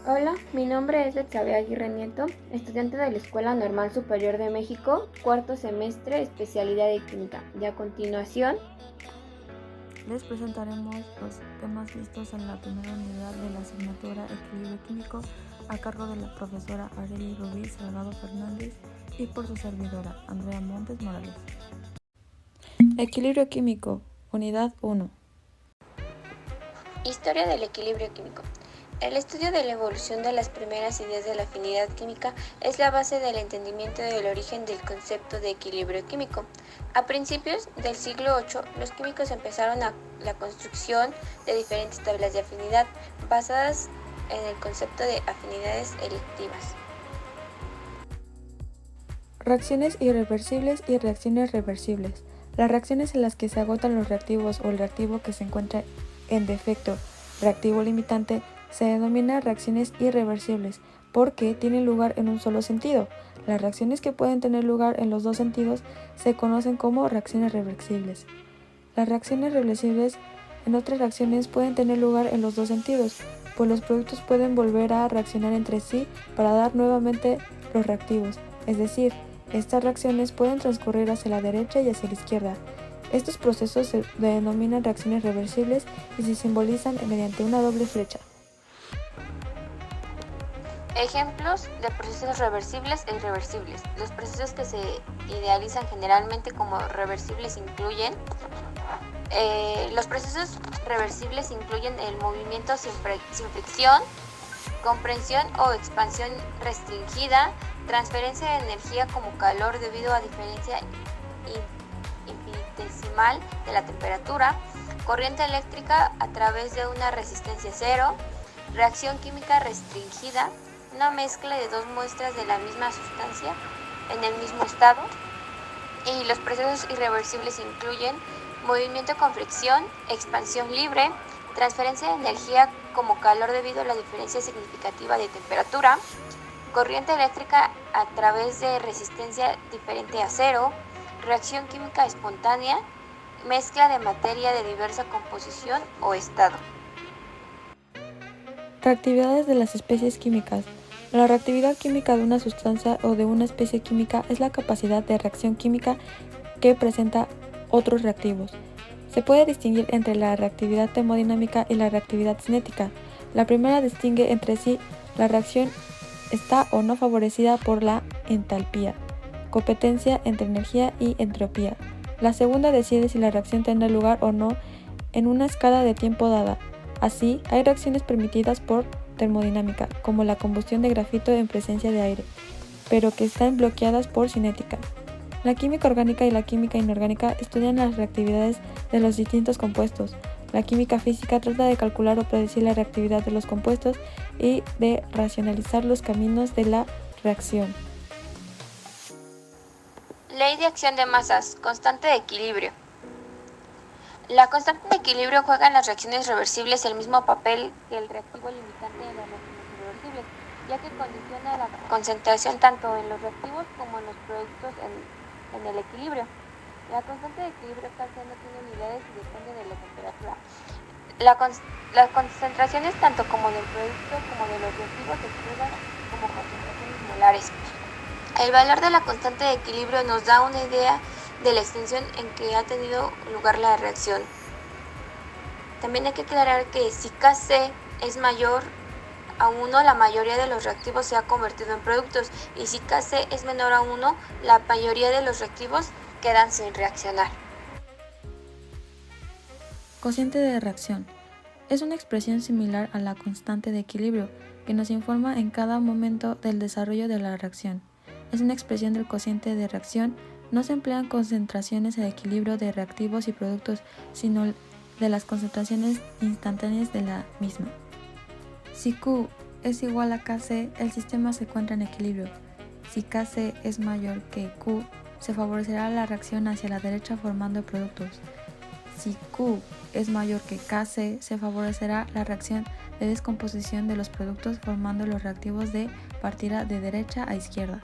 Hola, mi nombre es Betsabe Aguirre Nieto, estudiante de la Escuela Normal Superior de México, cuarto semestre, especialidad de Química. Y a continuación, les presentaremos los temas vistos en la primera unidad de la asignatura Equilibrio Químico a cargo de la profesora Arely Rubí Salgado Fernández y por su servidora Andrea Montes Morales. Equilibrio Químico, Unidad 1. Historia del equilibrio químico. El estudio de la evolución de las primeras ideas de la afinidad química es la base del entendimiento del origen del concepto de equilibrio químico. A principios del siglo VIII, los químicos empezaron la construcción de diferentes tablas de afinidad basadas en el concepto de afinidades electivas. Reacciones irreversibles y reacciones reversibles. Las reacciones en las que se agotan los reactivos o el reactivo que se encuentra en defecto, reactivo limitante, se denominan reacciones irreversibles porque tienen lugar en un solo sentido. Las reacciones que pueden tener lugar en los dos sentidos se conocen como reacciones reversibles. Las reacciones reversibles en otras reacciones pueden tener lugar en los dos sentidos, pues los productos pueden volver a reaccionar entre sí para dar nuevamente los reactivos, es decir, estas reacciones pueden transcurrir hacia la derecha y hacia la izquierda. Estos procesos se denominan reacciones reversibles y se simbolizan mediante una doble flecha. Ejemplos de procesos reversibles e irreversibles. Los procesos que se idealizan generalmente como reversibles incluyen los procesos reversibles incluyen el movimiento sin fricción, comprensión o expansión restringida, transferencia de energía como calor debido a diferencia infinitesimal de la temperatura, corriente eléctrica a través de una resistencia cero, reacción química restringida, una mezcla de dos muestras de la misma sustancia en el mismo estado. Y los procesos irreversibles incluyen movimiento con fricción, expansión libre, transferencia de energía como calor debido a la diferencia significativa de temperatura, corriente eléctrica a través de resistencia diferente a cero, reacción química espontánea, mezcla de materia de diversa composición o estado. Reactividades de las especies químicas. La reactividad química de una sustancia o de una especie química es la capacidad de reacción química que presenta otros reactivos. Se puede distinguir entre la reactividad termodinámica y la reactividad cinética. La primera distingue entre sí la reacción está o no favorecida por la entalpía, competencia entre energía y entropía. La segunda decide si la reacción tendrá lugar o no en una escala de tiempo dada. Así, hay reacciones permitidas por termodinámica, como la combustión de grafito en presencia de aire, pero que están bloqueadas por cinética. La química orgánica y la química inorgánica estudian las reactividades de los distintos compuestos. La química física trata de calcular o predecir la reactividad de los compuestos y de racionalizar los caminos de la reacción. Ley de acción de masas, constante de equilibrio. La constante de equilibrio juega en las reacciones reversibles el mismo papel que el reactivo limitante de las reacciones irreversibles, ya que condiciona la concentración tanto en los reactivos como en los productos en el equilibrio. La constante de equilibrio casi no tiene unidades y depende de la temperatura. Las concentraciones tanto como del producto como de los reactivos se expresan como concentraciones molares. El valor de la constante de equilibrio nos da una idea de la extensión en que ha tenido lugar la reacción. También hay que aclarar que si Kc es mayor a 1, la mayoría de los reactivos se ha convertido en productos, y si Kc es menor a 1, la mayoría de los reactivos quedan sin reaccionar. Cociente de reacción. Es una expresión similar a la constante de equilibrio, que nos informa en cada momento del desarrollo de la reacción. Es una expresión del cociente de reacción. No se emplean concentraciones de equilibrio de reactivos y productos, sino de las concentraciones instantáneas de la misma. Si Q es igual a Kc, el sistema se encuentra en equilibrio. Si Kc es mayor que Q, se favorecerá la reacción hacia la derecha formando productos. Si Q es mayor que Kc, se favorecerá la reacción de descomposición de los productos formando los reactivos de partida de derecha a izquierda.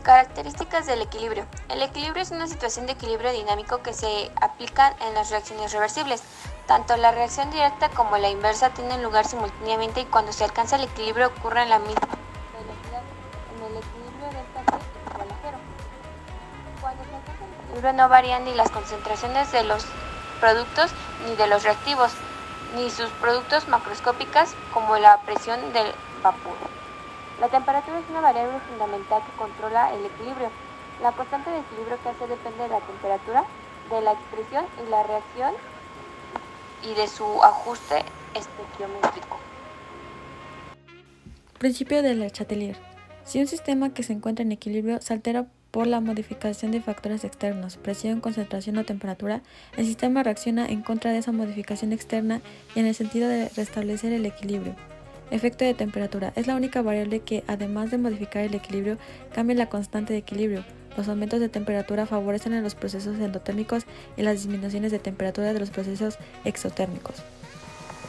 Características del equilibrio. El equilibrio es una situación de equilibrio dinámico que se aplica en las reacciones reversibles. Tanto la reacción directa como la inversa tienen lugar simultáneamente y cuando se alcanza el equilibrio ocurre en la misma velocidad. En el equilibrio delta T es igual a cero. Cuando se alcanza el equilibrio no varían ni las concentraciones de los productos ni de los reactivos, ni sus productos macroscópicas como la presión del vapor. La temperatura es una variable fundamental que controla el equilibrio. La constante de equilibrio que hace depende de la temperatura, de la expresión y la reacción y de su ajuste estequiométrico. Principio de Le Chatelier. Si un sistema que se encuentra en equilibrio se altera por la modificación de factores externos, presión, concentración o temperatura, el sistema reacciona en contra de esa modificación externa y en el sentido de restablecer el equilibrio. Efecto de temperatura. Es la única variable que, además de modificar el equilibrio, cambia la constante de equilibrio. Los aumentos de temperatura favorecen a los procesos endotérmicos y las disminuciones de temperatura de los procesos exotérmicos.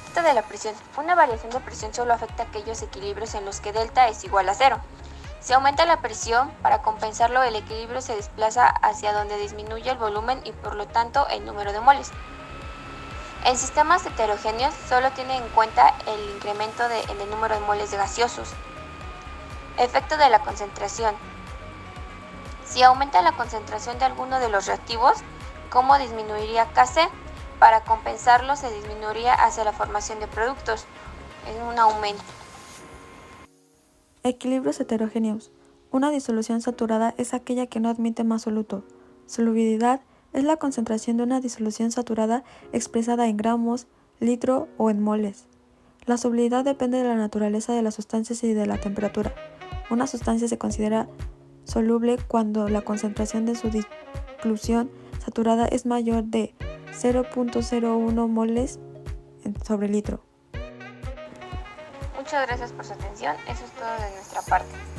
Efecto de la presión. Una variación de presión solo afecta a aquellos equilibrios en los que delta es igual a cero. Si aumenta la presión, para compensarlo el equilibrio se desplaza hacia donde disminuye el volumen y por lo tanto el número de moles. En sistemas heterogéneos solo tiene en cuenta el incremento en el número de moles de gaseosos. Efecto de la concentración. Si aumenta la concentración de alguno de los reactivos, ¿cómo disminuiría Kc? Para compensarlo se disminuiría hacia la formación de productos, en un aumento. Equilibrios heterogéneos. Una disolución saturada es aquella que no admite más soluto. Solubilidad es la concentración de una disolución saturada expresada en gramos, litro o en moles. La solubilidad depende de la naturaleza de las sustancias y de la temperatura. Una sustancia se considera soluble cuando la concentración de su disolución saturada es mayor de 0.01 moles sobre litro. Muchas gracias por su atención, eso es todo de nuestra parte.